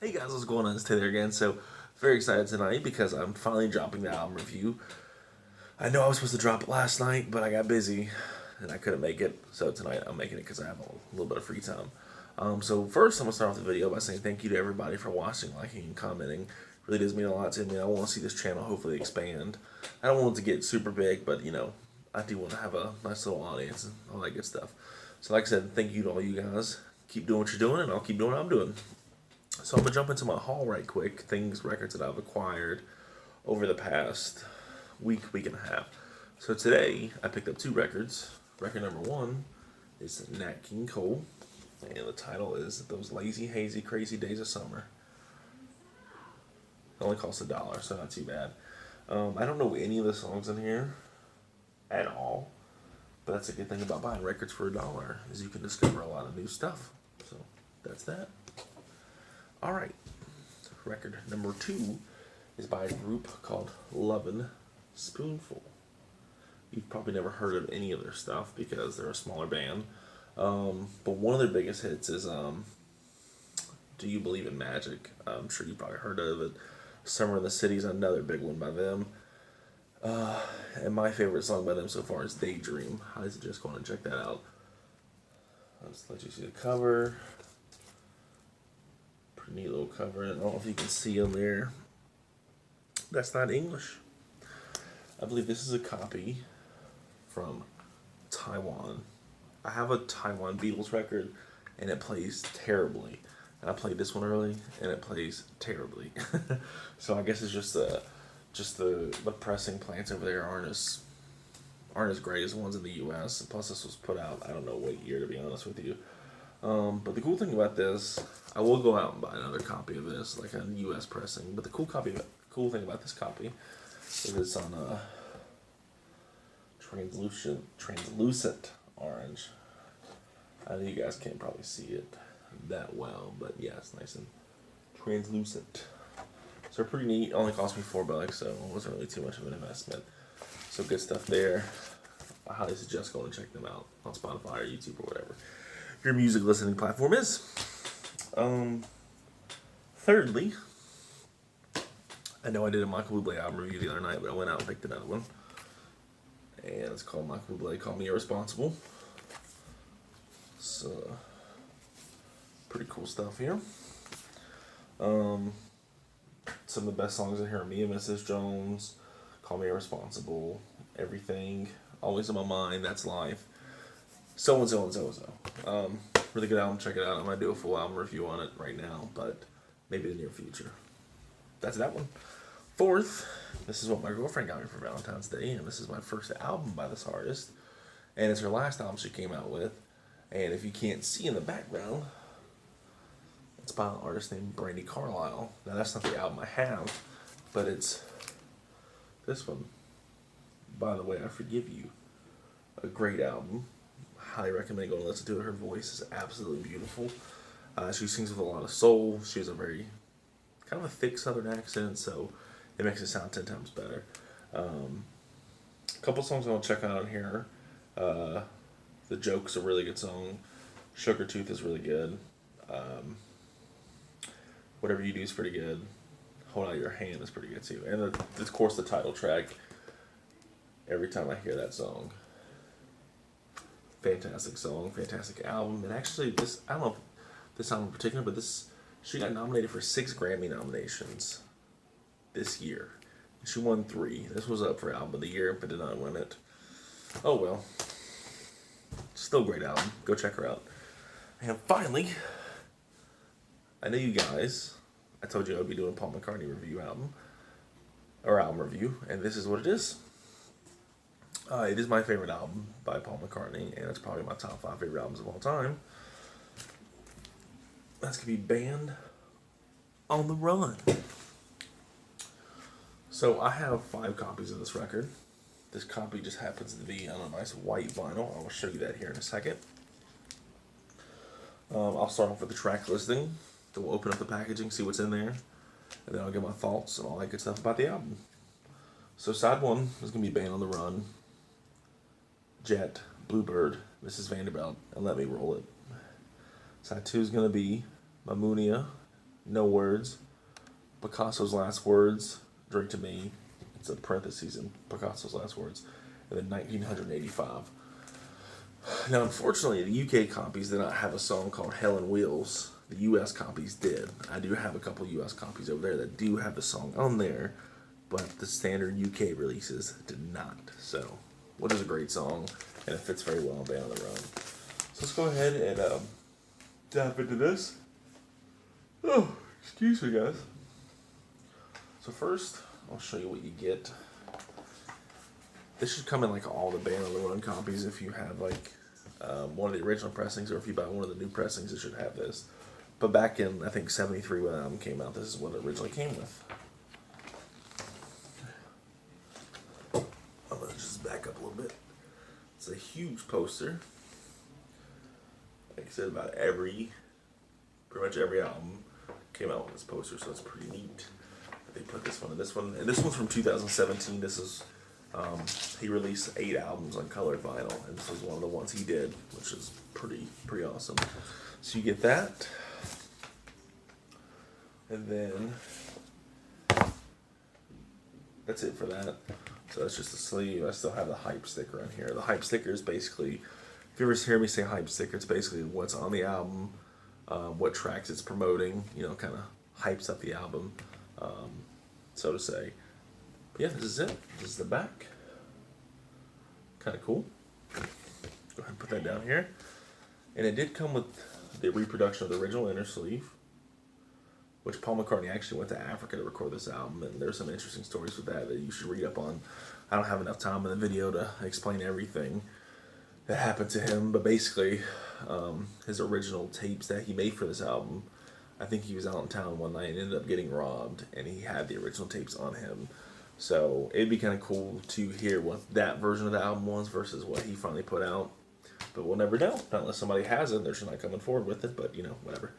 Hey guys, what's going on? It's Taylor again. So, very excited tonight because I'm finally dropping the album review. I know I was supposed to drop it last night, but I got busy and I couldn't make it. So tonight I'm making it because I have a little bit of free time. So first, I'm gonna start off the video by saying thank you to everybody for watching, liking, and commenting. Really does mean a lot to me. I want to see this channel hopefully expand. I don't want it to get super big, but I do want to have a nice little audience and all that good stuff. So, like I said, thank you to all you guys. Keep doing what you're doing, and I'll keep doing what I'm doing. So I'm gonna jump into my haul right quick. Records that I've acquired over the past week and a half. So today I picked up two records. Record number one is Nat King Cole, and the title is "Those Lazy, Hazy, Crazy Days of Summer." It only costs $1, so not too bad. I don't know any of the songs in here at all, but that's a good thing about buying records for $1 is you can discover a lot of new stuff. So that's that. All right, record number two is by a group called Lovin' Spoonful. You've probably never heard of any of their stuff because they're a smaller band. But one of their biggest hits is Do You Believe in Magic? I'm sure you've probably heard of it. Summer in the City is another big one by them. And my favorite song by them so far is Daydream. I suggest going and check that out. I'll just let you see the cover. Neat little cover. I don't know if you can see on there. That's not English. I believe this is a copy from Taiwan. I have a Taiwan Beatles record, and it plays terribly. And I played this one early, and it plays terribly. So I guess it's just the pressing plants over there aren't as great as the ones in the U.S. And plus, this was put out I don't know what year, to be honest with you. But the cool thing about this, I will go out and buy another copy of this, like a U.S. pressing. But the cool thing about this copy is it's on a translucent orange. I know you guys can't probably see it that well, but yeah, it's nice and translucent. So they're pretty neat. Only cost me $4, so it wasn't really too much of an investment. So good stuff there. I highly suggest going and check them out on Spotify or YouTube or whatever your music listening platform is. Thirdly, I know I did a Michael Bublé album review the other night, but I went out and picked another one. And it's called Michael Bublé Call Me Irresponsible. So, pretty cool stuff here. Some of the best songs in here are Me and Mrs. Jones, Call Me Irresponsible, Everything, Always in My Mind, That's Life. So and so and so and so. Really good album. Check it out. I'm gonna do a full album review on it right now, but maybe in the near future. That's that one. Fourth, this is what my girlfriend got me for Valentine's Day, and this is my first album by this artist, and it's her last album she came out with. And if you can't see in the background, it's by an artist named Brandy Carlisle. Now that's not the album I have, but it's this one. By the way, I Forgive You. A great album. Highly recommend going to listen to it. Her voice is absolutely beautiful. She sings with a lot of soul. She has a very kind of a thick southern accent, so it makes it sound 10 times better. A couple songs I want to check out on here. The Joke's a really good song. Sugar Tooth is really good. Whatever You Do is pretty good. Hold Out Your Hand is pretty good too. And of course the title track. Every time I hear that song. Fantastic song, fantastic album. And actually, I don't know if this album in particular, but she got nominated for 6 Grammy nominations this year. She won 3. This was up for Album of the Year, but did not win it. Oh well. Still a great album. Go check her out. And finally, I know you guys, I told you I would be doing a Paul McCartney album review, and this is what it is. It is my favorite album by Paul McCartney, and it's probably my top 5 favorite albums of all time. That's going to be Band on the Run. So I have 5 copies of this record. This copy just happens to be on a nice white vinyl. I will show you that here in a second. I'll start off with the track listing. Then we'll open up the packaging, see what's in there, and then I'll give my thoughts and all that good stuff about the album. So side 1 is going to be Band on the Run, Jet, Bluebird, Mrs. Vanderbilt, and Let Me Roll It. Side 2 is going to be Mamunia, No Words, Picasso's Last Words, Drink to Me. It's a parentheses in Picasso's Last Words. And then 1985. Now, unfortunately, the UK copies did not have a song called Hell on Wheels. The US copies did. I do have a couple US copies over there that do have the song on there, but the standard UK releases did not. So, which is a great song, and it fits very well on Band on the Run. So let's go ahead and dive into this. Oh, excuse me, guys. So first, I'll show you what you get. This should come in like all the Band on the Run copies if you have like one of the original pressings, or if you buy one of the new pressings, it should have this. But back in, I think, 73 when the album came out, this is what it originally came with. I'm going to just back up a little bit. It's a huge poster. Like I said, pretty much every album came out with this poster, so it's pretty neat. They put this one and this one. And this one's from 2017. This is, he released 8 albums on colored vinyl, and this was one of the ones he did, which is pretty awesome. So you get that. And then that's it for that. So that's just the sleeve. I still have the hype sticker on here. The hype sticker is basically, if you ever hear me say hype sticker, it's basically what's on the album, what tracks it's promoting, kind of hypes up the album, so to say. But yeah, this is it. This is the back. Kind of cool. Go ahead and put that down here. And it did come with the reproduction of the original inner sleeve, which Paul McCartney actually went to Africa to record this album, and there's some interesting stories with that you should read up on. I don't have enough time in the video to explain everything that happened to him, but basically, his original tapes that he made for this album, I think he was out in town one night and ended up getting robbed, and he had the original tapes on him. So it'd be kind of cool to hear what that version of the album was versus what he finally put out. But we'll never know, not unless somebody has it. They're just not coming forward with it, but whatever.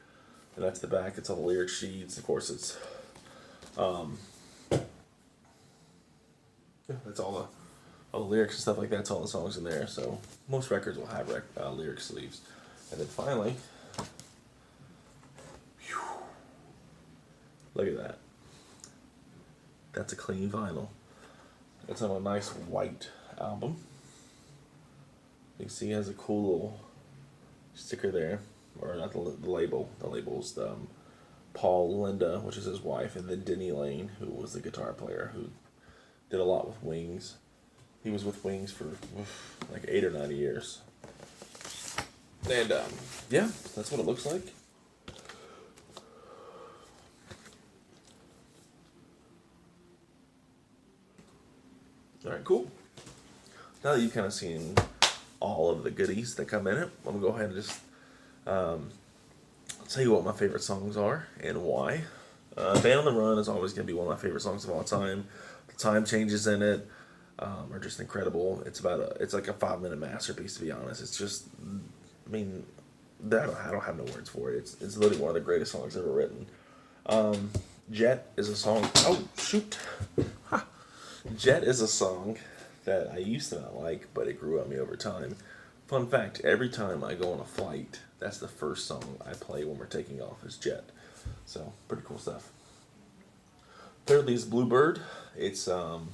And that's the back. It's all the lyric sheets. Of course, it's that's all the lyrics and stuff like that. It's all the songs in there. So most records will have lyric sleeves. And then finally, look at that. That's a clean vinyl. It's on a nice white album. You can see it has a cool little sticker there. Or not the label. The label's Paul Linda, which is his wife, and then Denny Lane, who was the guitar player, who did a lot with Wings. He was with Wings for like 8 or 9 years. And yeah, that's what it looks like. Alright, cool. Now that you've kind of seen all of the goodies that come in it, I'm going to go ahead and just I'll tell you what my favorite songs are and why. Band on the Run is always going to be one of my favorite songs of all time. The time changes in it are just incredible. It's like a 5-minute masterpiece, to be honest. It's just, I don't have no words for it. It's literally one of the greatest songs ever written. Jet is a song. Oh shoot! Ha. Jet is a song that I used to not like, but it grew on me over time. Fun fact, every time I go on a flight, that's the first song I play when we're taking off is Jet. So, pretty cool stuff. Thirdly is Bluebird. It's not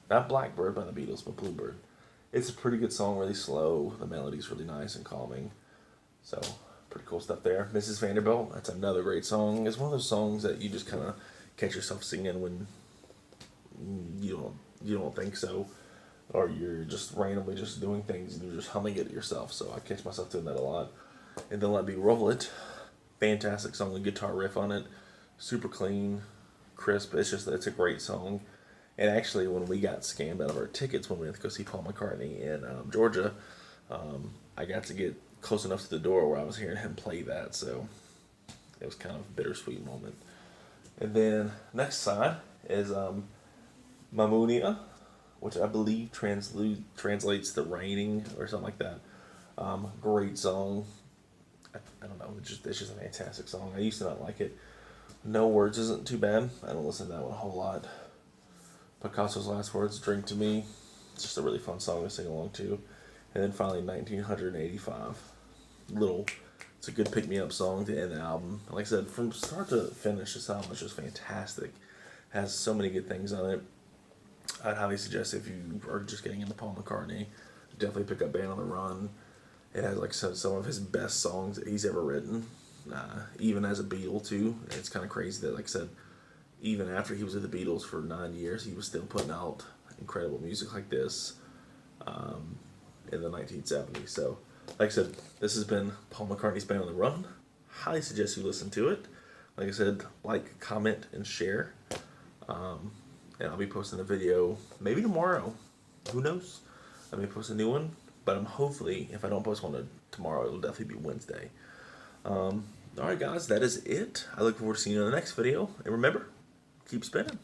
Blackbird by the Beatles, but Bluebird. It's a pretty good song, really slow. The melody's really nice and calming. So, pretty cool stuff there. Mrs. Vanderbilt, that's another great song. It's one of those songs that you just kind of catch yourself singing when you don't think so. Or you're just randomly just doing things and you're just humming it yourself. So I catch myself doing that a lot. And then Let Me Roll It. Fantastic song, the guitar riff on it. Super clean, crisp. It's a great song. And actually, when we got scammed out of our tickets when we went to go see Paul McCartney in Georgia, I got to get close enough to the door where I was hearing him play that. So it was kind of a bittersweet moment. And then next side is Mamunia, which I believe translates to raining or something like that. Great song. I don't know, it's just a fantastic song. I used to not like it. No Words isn't too bad. I don't listen to that one a whole lot. Picasso's Last Words, Drink to Me. It's just a really fun song to sing along to. And then finally, 1985. Little It's a good pick-me-up song to end the album. Like I said, from start to finish, this album is just fantastic. Has so many good things on it. I'd highly suggest if you are just getting into Paul McCartney, definitely pick up Band on the Run. It has, like I said, some of his best songs that he's ever written. Even as a Beatle, too. It's kind of crazy that, like I said, even after he was with the Beatles for 9 years, he was still putting out incredible music like this in the 1970s. So, like I said, this has been Paul McCartney's Band on the Run. Highly suggest you listen to it. Like I said, like, comment, and share. And I'll be posting a video maybe tomorrow. Who knows? I may post a new one, but I'm hopefully, if I don't post one tomorrow, it'll definitely be Wednesday. Alright guys, that is it. I look forward to seeing you in the next video. And remember, keep spinning.